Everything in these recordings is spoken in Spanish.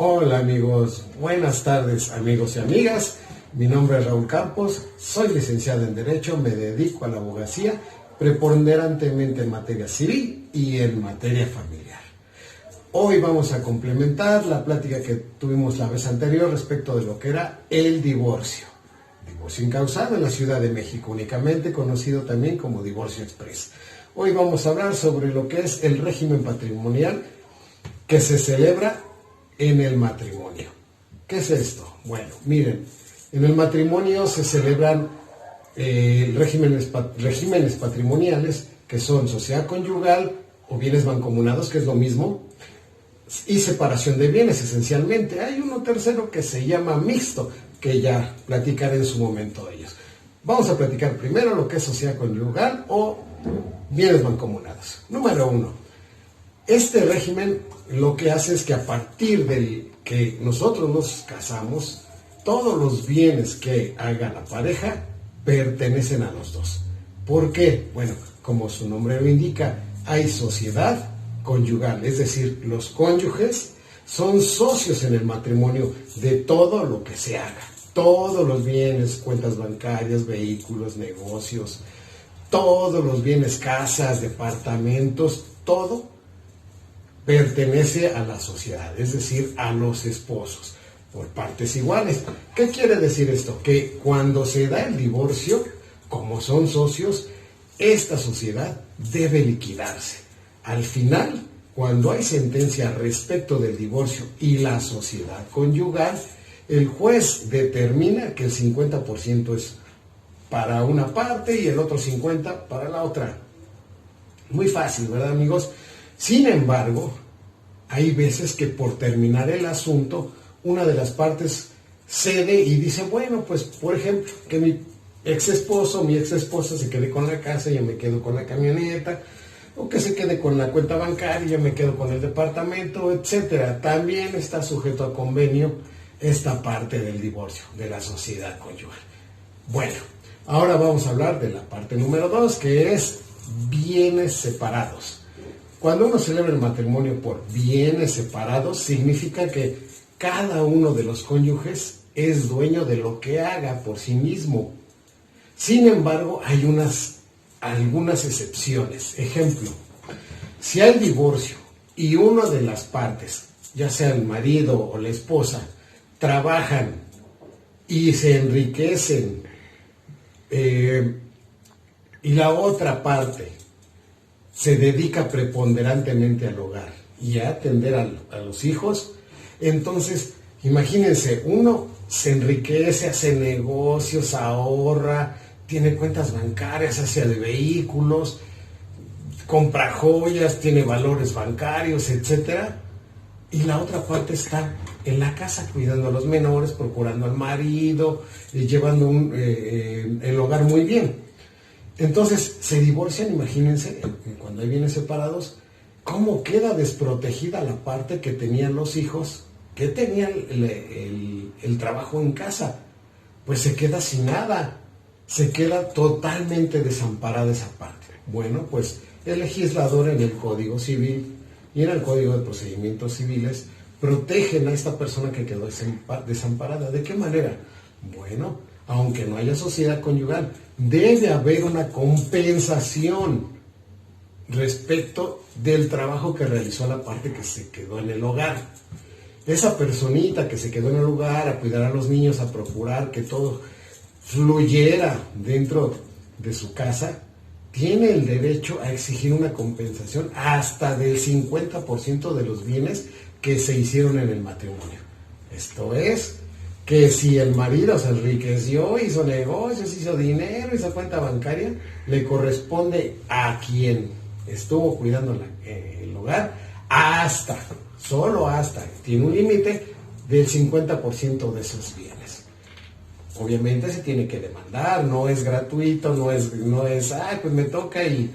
Hola amigos, buenas tardes amigos y amigas. Mi nombre es Raúl Campos, soy licenciado en Derecho, me dedico a la abogacía, preponderantemente en materia civil y en materia familiar. Hoy vamos a complementar la plática que tuvimos la vez anterior respecto de lo que era el divorcio. Divorcio incausado en la Ciudad de México, únicamente conocido también como divorcio express. Hoy vamos a hablar sobre lo que es el régimen patrimonial que se celebra en el matrimonio. ¿Qué es esto? Bueno, miren, en el matrimonio se celebran regímenes patrimoniales que son sociedad conyugal o bienes mancomunados, que es lo mismo, y separación de bienes esencialmente. Hay uno tercero que se llama mixto, que ya platicaré en su momento de ellos. Vamos a platicar primero lo que es sociedad conyugal o bienes mancomunados. Número 1. Este régimen lo que hace es que a partir del que nosotros nos casamos, todos los bienes que haga la pareja pertenecen a los dos. ¿Por qué? Bueno, como su nombre lo indica, hay sociedad conyugal, es decir, los cónyuges son socios en el matrimonio de todo lo que se haga. Todos los bienes, cuentas bancarias, vehículos, negocios, todos los bienes, casas, departamentos, todo pertenece a la sociedad, es decir, a los esposos, por partes iguales. ¿Qué quiere decir esto? Que cuando se da el divorcio, como son socios, esta sociedad debe liquidarse. Al final, cuando hay sentencia respecto del divorcio y la sociedad conyugal, el juez determina que el 50% es para una parte y el otro 50% para la otra. Muy fácil, ¿verdad, amigos? Sin embargo, hay veces que por terminar el asunto, una de las partes cede y dice, bueno, pues por ejemplo, que mi ex esposo o mi ex esposa se quede con la casa y yo me quedo con la camioneta, o que se quede con la cuenta bancaria y yo me quedo con el departamento, etcétera. También está sujeto a convenio esta parte del divorcio, de la sociedad conyugal. Bueno, ahora vamos a hablar de la parte número 2, que es bienes separados. Cuando uno celebra el matrimonio por bienes separados, significa que cada uno de los cónyuges es dueño de lo que haga por sí mismo. Sin embargo, hay algunas excepciones. Ejemplo, si hay divorcio y una de las partes, ya sea el marido o la esposa, trabajan y se enriquecen, y la otra parte se dedica preponderantemente al hogar y a atender a los hijos, entonces imagínense, uno se enriquece, hace negocios, ahorra, tiene cuentas bancarias, hace de vehículos, compra joyas, tiene valores bancarios, etcétera, y la otra parte está en la casa cuidando a los menores, procurando al marido, llevando el hogar muy bien. Entonces se divorcian, imagínense, cuando hay bienes separados, cómo queda desprotegida la parte que tenían los hijos, que tenían el trabajo en casa. Pues se queda sin nada, se queda totalmente desamparada esa parte. Bueno, pues el legislador en el Código Civil y en el Código de Procedimientos Civiles protegen a esta persona que quedó desamparada. ¿De qué manera? Bueno, aunque no haya sociedad conyugal, debe haber una compensación respecto del trabajo que realizó la parte que se quedó en el hogar. Esa personita que se quedó en el hogar a cuidar a los niños, a procurar que todo fluyera dentro de su casa, tiene el derecho a exigir una compensación hasta del 50% de los bienes que se hicieron en el matrimonio. Esto es, que si el marido se enriqueció, hizo negocios, hizo dinero, hizo cuenta bancaria, le corresponde a quien estuvo cuidando el hogar solo hasta, tiene un límite del 50% de esos bienes. Obviamente se tiene que demandar, no es gratuito, no es, pues me toca y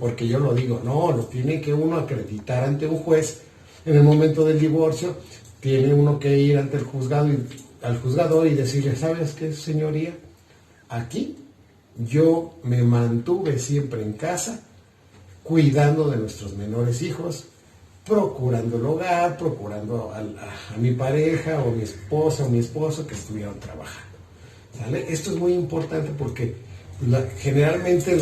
porque yo lo digo, no, lo tiene que uno acreditar ante un juez en el momento del divorcio. Tiene uno que ir ante el juzgado al juzgador y decirle, ¿sabes qué, señoría? Aquí yo me mantuve siempre en casa, cuidando de nuestros menores hijos, procurando el hogar, procurando a mi pareja o mi esposa o mi esposo que estuvieron trabajando. ¿Sale? Esto es muy importante porque generalmente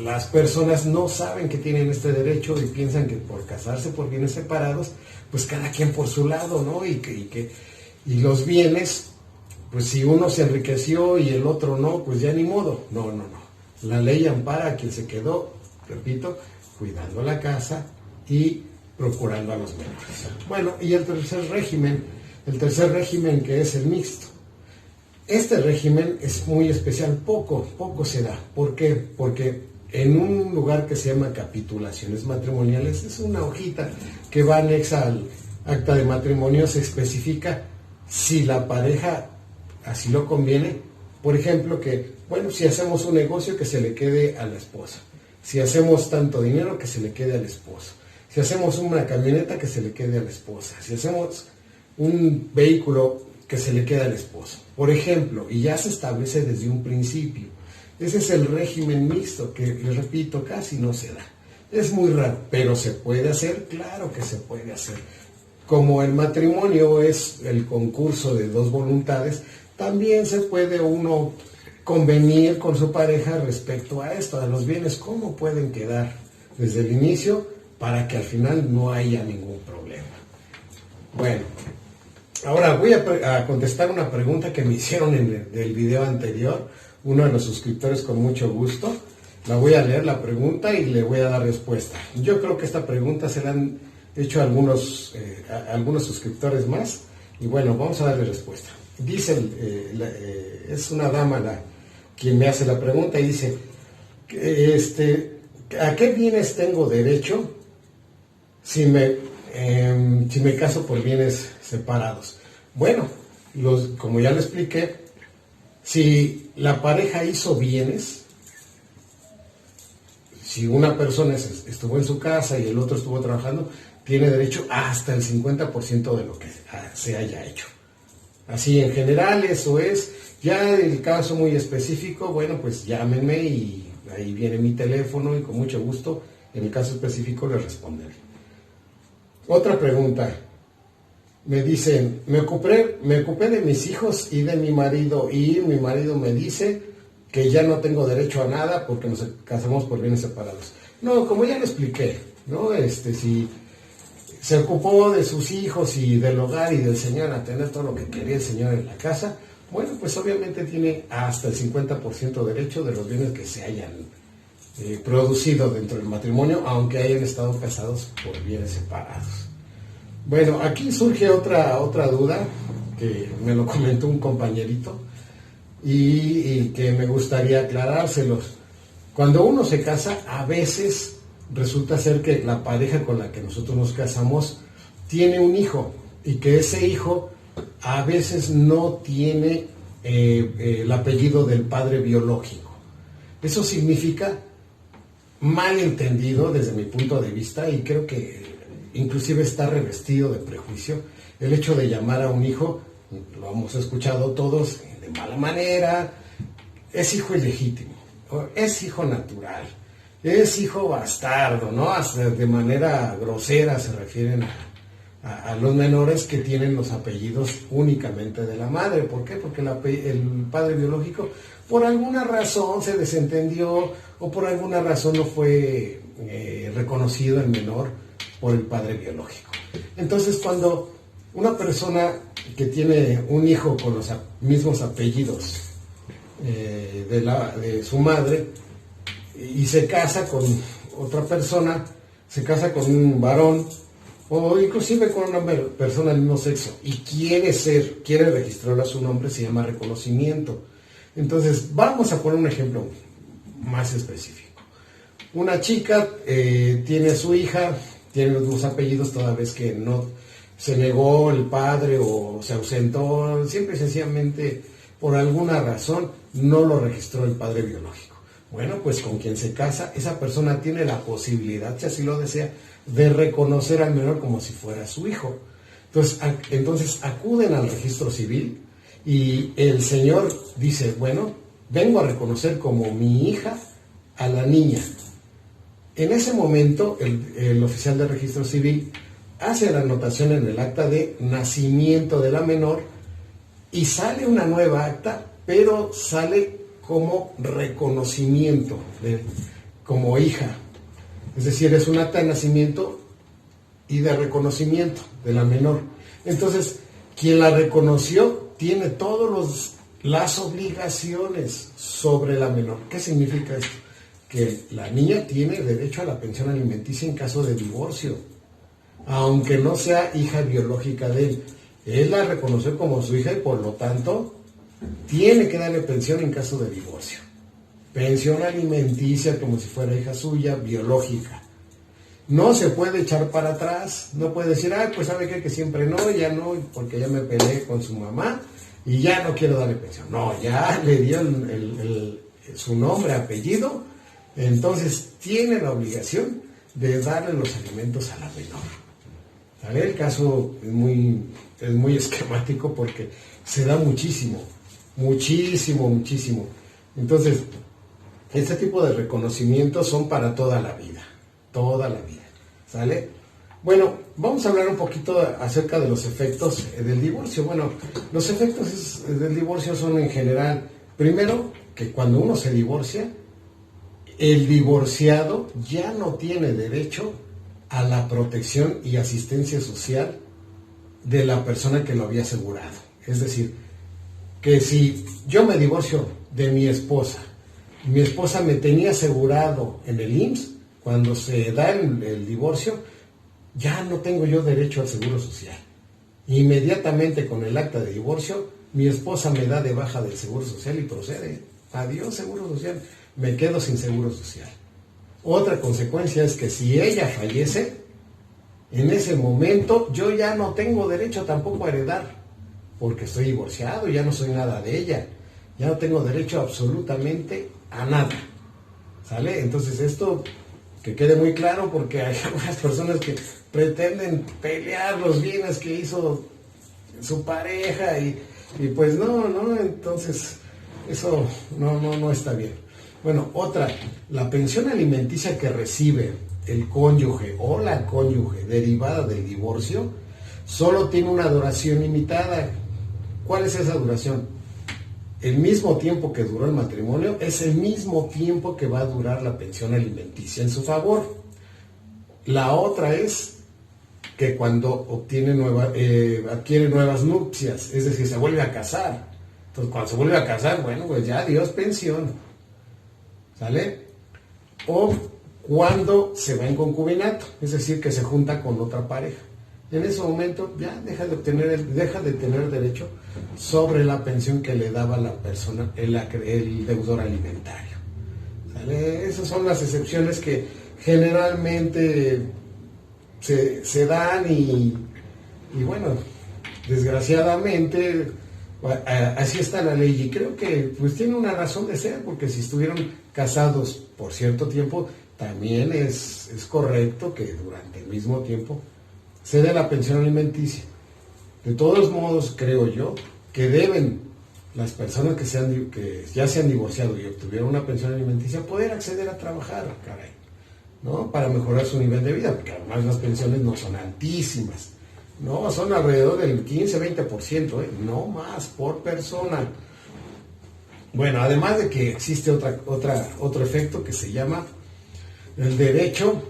las personas no saben que tienen este derecho y piensan que por casarse por bienes separados, pues cada quien por su lado, ¿no? Y los bienes, pues si uno se enriqueció y el otro no, pues ya ni modo. No. La ley ampara a quien se quedó, repito, cuidando la casa y procurando a los menores. Bueno, y el tercer régimen que es el mixto. Este régimen es muy especial, poco se da. ¿Por qué? Porque en un lugar que se llama capitulaciones matrimoniales, es una hojita que va anexa al acta de matrimonio, se especifica si la pareja así lo conviene. Por ejemplo, que, bueno, si hacemos un negocio, que se le quede a la esposa. Si hacemos tanto dinero, que se le quede al esposo. Si hacemos una camioneta, que se le quede a la esposa. Si hacemos un vehículo, que se le quede al esposo. Por ejemplo, y ya se establece desde un principio. Ese es el régimen mixto, que, les repito, casi no se da. Es muy raro, pero ¿se puede hacer? Claro que se puede hacer. Como el matrimonio es el concurso de dos voluntades, también se puede uno convenir con su pareja respecto a esto, a los bienes, cómo pueden quedar desde el inicio para que al final no haya ningún problema. Bueno, ahora voy a contestar una pregunta que me hicieron en el video anterior, uno de los suscriptores con mucho gusto. La voy a leer la pregunta y le voy a dar respuesta. Yo creo que esta pregunta se la han hecho algunos suscriptores más y bueno, vamos a darle respuesta. Dice, es una dama quien me hace la pregunta y dice, ¿a qué bienes tengo derecho si me caso por bienes separados? Bueno, como ya lo expliqué, si la pareja hizo bienes, si una persona estuvo en su casa y el otro estuvo trabajando, tiene derecho hasta el 50% de lo que se haya hecho. Así en general eso es. Ya el caso muy específico, bueno, pues llámenme y ahí viene mi teléfono y con mucho gusto en el caso específico les responderé. Otra pregunta. Me dicen, me ocupé de mis hijos y de mi marido me dice que ya no tengo derecho a nada porque nos casamos por bienes separados. No, como ya lo expliqué, ¿no? Si se ocupó de sus hijos y del hogar y del señor a tener todo lo que quería el señor en la casa, bueno, pues obviamente tiene hasta el 50% derecho de los bienes que se hayan producido dentro del matrimonio, aunque hayan estado casados por bienes separados. Bueno, aquí surge otra duda que me lo comentó un compañerito y que me gustaría aclarárselos. Cuando uno se casa, a veces resulta ser que la pareja con la que nosotros nos casamos tiene un hijo y que ese hijo a veces no tiene el apellido del padre biológico. Eso significa, mal entendido desde mi punto de vista, y creo que inclusive está revestido de prejuicio, el hecho de llamar a un hijo, lo hemos escuchado todos, de mala manera, es hijo ilegítimo, es hijo natural, es hijo bastardo, ¿no? Hasta de manera grosera se refieren a los menores que tienen los apellidos únicamente de la madre. ¿Por qué? Porque el padre biológico por alguna razón se desentendió o por alguna razón no fue reconocido el menor por el padre biológico. Entonces, cuando una persona que tiene un hijo con los mismos apellidos de su madre y se casa con otra persona, se casa con un varón o inclusive con una persona del mismo sexo y quiere registrar a su nombre, se llama reconocimiento. Entonces, vamos a poner un ejemplo más específico. Una chica tiene a su hija, tiene los dos apellidos toda vez que no se negó el padre o se ausentó, siempre y sencillamente por alguna razón no lo registró el padre biológico. Bueno, pues con quien se casa, esa persona tiene la posibilidad, si así lo desea, de reconocer al menor como si fuera su hijo. Entonces acuden al registro civil y el señor dice, bueno, vengo a reconocer como mi hija a la niña. En ese momento, el oficial de registro civil hace la anotación en el acta de nacimiento de la menor y sale una nueva acta, pero sale como reconocimiento, como hija. Es decir, es un acta de nacimiento y de reconocimiento de la menor. Entonces, quien la reconoció tiene todas las obligaciones sobre la menor. ¿Qué significa esto? Que la niña tiene derecho a la pensión alimenticia en caso de divorcio, aunque no sea hija biológica de él. Él la reconoció como su hija y por lo tanto tiene que darle pensión en caso de divorcio. Pensión alimenticia como si fuera hija suya, biológica. No se puede echar para atrás, no puede decir, pues sabe qué, que siempre no, ya no, porque ya me peleé con su mamá y ya no quiero darle pensión. No, ya le dio su nombre, apellido, entonces tiene la obligación de darle los alimentos a la menor. ¿Vale? El caso es muy esquemático porque se da muchísimo. Entonces, este tipo de reconocimientos son para toda la vida, ¿sale? Bueno, vamos a hablar un poquito acerca de los efectos del divorcio. Bueno, los efectos del divorcio son en general, primero, que cuando uno se divorcia, el divorciado ya no tiene derecho a la protección y asistencia social de la persona que lo había asegurado. Es decir, que si yo me divorcio de mi esposa me tenía asegurado en el IMSS, cuando se da el divorcio, ya no tengo yo derecho al seguro social. Inmediatamente con el acta de divorcio, mi esposa me da de baja del seguro social y procede. Adiós seguro social, me quedo sin seguro social. Otra consecuencia es que si ella fallece, en ese momento yo ya no tengo derecho tampoco a heredar, porque estoy divorciado, ya no soy nada de ella, ya no tengo derecho absolutamente a nada, ¿sale? Entonces esto que quede muy claro, porque hay algunas personas que pretenden pelear los bienes que hizo su pareja y pues no, entonces eso no está bien. Bueno, otra, la pensión alimenticia que recibe el cónyuge o la cónyuge derivada del divorcio solo tiene una duración limitada. ¿Cuál es esa duración? El mismo tiempo que duró el matrimonio es el mismo tiempo que va a durar la pensión alimenticia en su favor. La otra es que cuando adquiere nuevas nupcias, es decir, se vuelve a casar. Entonces, cuando se vuelve a casar, bueno, pues ya adiós pensión. ¿Sale? O cuando se va en concubinato, es decir, que se junta con otra pareja. En ese momento ya deja de tener derecho sobre la pensión que le daba la persona, el deudor alimentario. ¿Sale? Esas son las excepciones que generalmente se dan y bueno, desgraciadamente así está la ley y creo que pues tiene una razón de ser, porque si estuvieron casados por cierto tiempo, también es correcto que durante el mismo tiempo se dé la pensión alimenticia. De todos modos, creo yo que deben las personas que ya se han divorciado y obtuvieron una pensión alimenticia poder acceder a trabajar, caray, ¿no? Para mejorar su nivel de vida, porque además las pensiones no son altísimas, no, son alrededor del 15-20%, no más por persona. Bueno, además de que existe otro efecto que se llama el derecho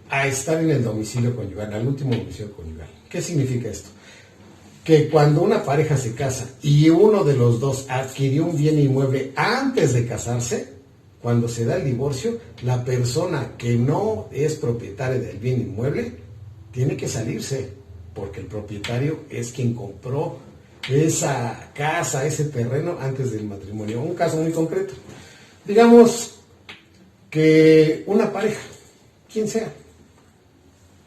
a estar en el domicilio conyugal, al último domicilio conyugal. ¿Qué significa esto? Que cuando una pareja se casa y uno de los dos adquirió un bien inmueble antes de casarse, cuando se da el divorcio, la persona que no es propietaria del bien inmueble tiene que salirse, porque el propietario es quien compró esa casa, ese terreno antes del matrimonio. Un caso muy concreto. Digamos que una pareja, quien sea,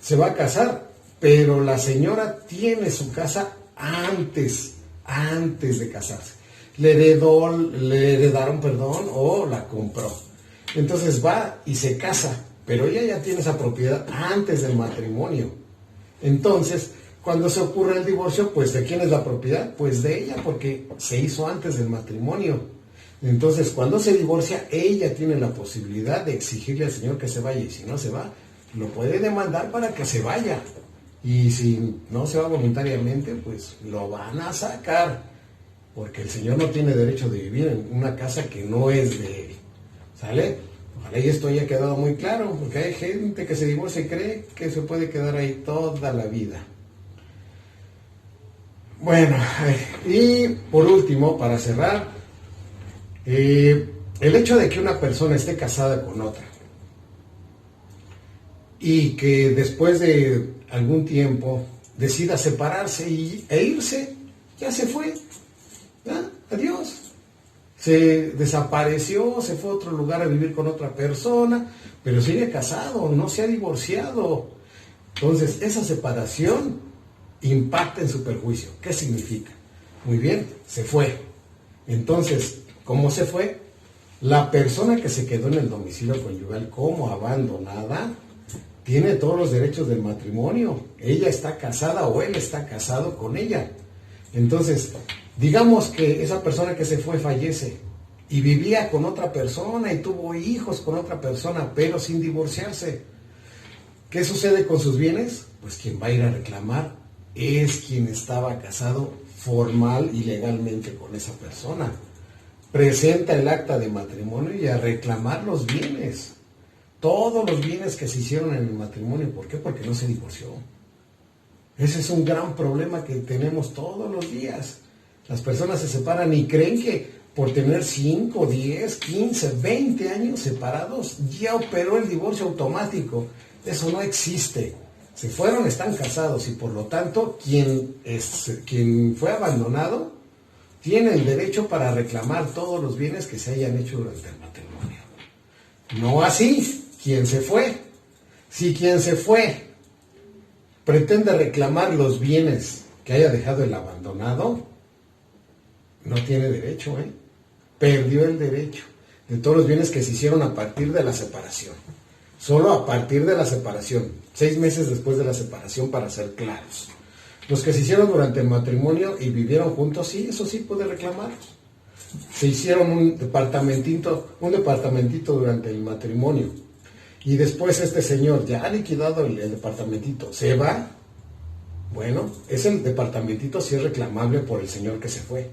se va a casar, pero la señora tiene su casa antes de casarse. Le heredaron, o la compró. Entonces va y se casa, pero ella ya tiene esa propiedad antes del matrimonio. Entonces, cuando se ocurre el divorcio, pues ¿de quién es la propiedad? Pues de ella, porque se hizo antes del matrimonio. Entonces, cuando se divorcia, ella tiene la posibilidad de exigirle al señor que se vaya, y si no se va, lo puede demandar para que se vaya. Y si no se va voluntariamente, pues lo van a sacar, porque el señor no tiene derecho de vivir en una casa que no es de él. ¿Sale? Ojalá y esto haya quedado muy claro, porque hay gente que se divorcia y cree que se puede quedar ahí toda la vida. Bueno, y por último, para cerrar, el hecho de que una persona esté casada con otra y que después de algún tiempo decida separarse e irse, ya se fue, ¿ya? Adiós. Se desapareció, se fue a otro lugar a vivir con otra persona, pero sigue casado, no se ha divorciado. Entonces, esa separación impacta en su perjuicio. ¿Qué significa? Muy bien, se fue. Entonces, ¿cómo se fue? La persona que se quedó en el domicilio conyugal como abandonada tiene todos los derechos del matrimonio. Ella está casada o él está casado con ella. Entonces, digamos que esa persona que se fue fallece y vivía con otra persona y tuvo hijos con otra persona, pero sin divorciarse. ¿Qué sucede con sus bienes? Pues quien va a ir a reclamar es quien estaba casado formal y legalmente con esa persona. Presenta el acta de matrimonio y a reclamar los bienes. Todos los bienes que se hicieron en el matrimonio. ¿Por qué? Porque no se divorció. Ese es un gran problema que tenemos todos los días. Las personas se separan y creen que por tener 5, 10, 15, 20 años separados, ya operó el divorcio automático. Eso no existe. Se fueron, están casados y por lo tanto quien fue abandonado tiene el derecho para reclamar todos los bienes que se hayan hecho durante el matrimonio. No así quien se fue. Si quien se fue pretende reclamar los bienes que haya dejado el abandonado, no tiene derecho, perdió el derecho de todos los bienes que se hicieron a partir de la separación. Solo a partir de la separación, 6 meses después de la separación, para ser claros. Los que se hicieron durante el matrimonio y vivieron juntos, sí, eso sí puede reclamarlos. Se hicieron un departamentito durante el matrimonio y después este señor ya ha liquidado el departamentito, se va. Bueno, ese departamentito sí es reclamable por el señor que se fue.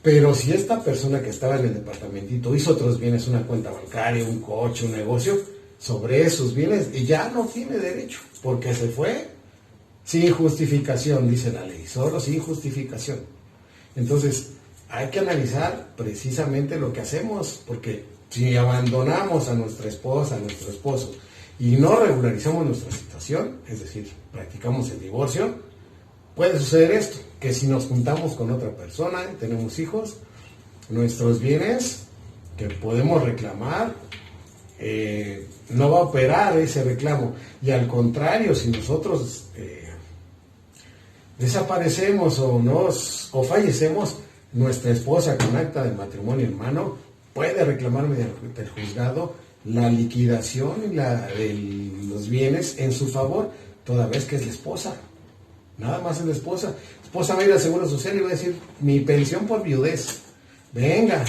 Pero si esta persona que estaba en el departamentito hizo otros bienes, una cuenta bancaria, un coche, un negocio, sobre esos bienes, y ya no tiene derecho, porque se fue sin justificación, dice la ley, solo sin justificación. Entonces, hay que analizar precisamente lo que hacemos, porque si abandonamos a nuestra esposa, a nuestro esposo, y no regularizamos nuestra situación, es decir, practicamos el divorcio, puede suceder esto, que si nos juntamos con otra persona, tenemos hijos, nuestros bienes que podemos reclamar, no va a operar ese reclamo. Y al contrario, si nosotros desaparecemos o fallecemos, nuestra esposa con acta de matrimonio en mano puede reclamar mediante el juzgado la liquidación de los bienes en su favor, toda vez que es la esposa. Nada más es la esposa. La esposa va a ir al Seguro Social y va a decir, mi pensión por viudez, venga,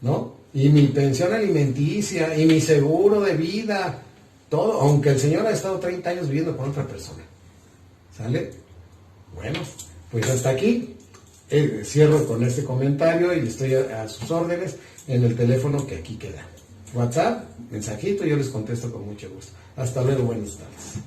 ¿no? Y mi pensión alimenticia, y mi seguro de vida, todo, aunque el señor ha estado 30 años viviendo con otra persona. ¿Sale? Bueno, pues hasta aquí. Cierro con este comentario y estoy a sus órdenes en el teléfono que aquí queda. WhatsApp, mensajito, yo les contesto con mucho gusto. Hasta luego, buenas tardes.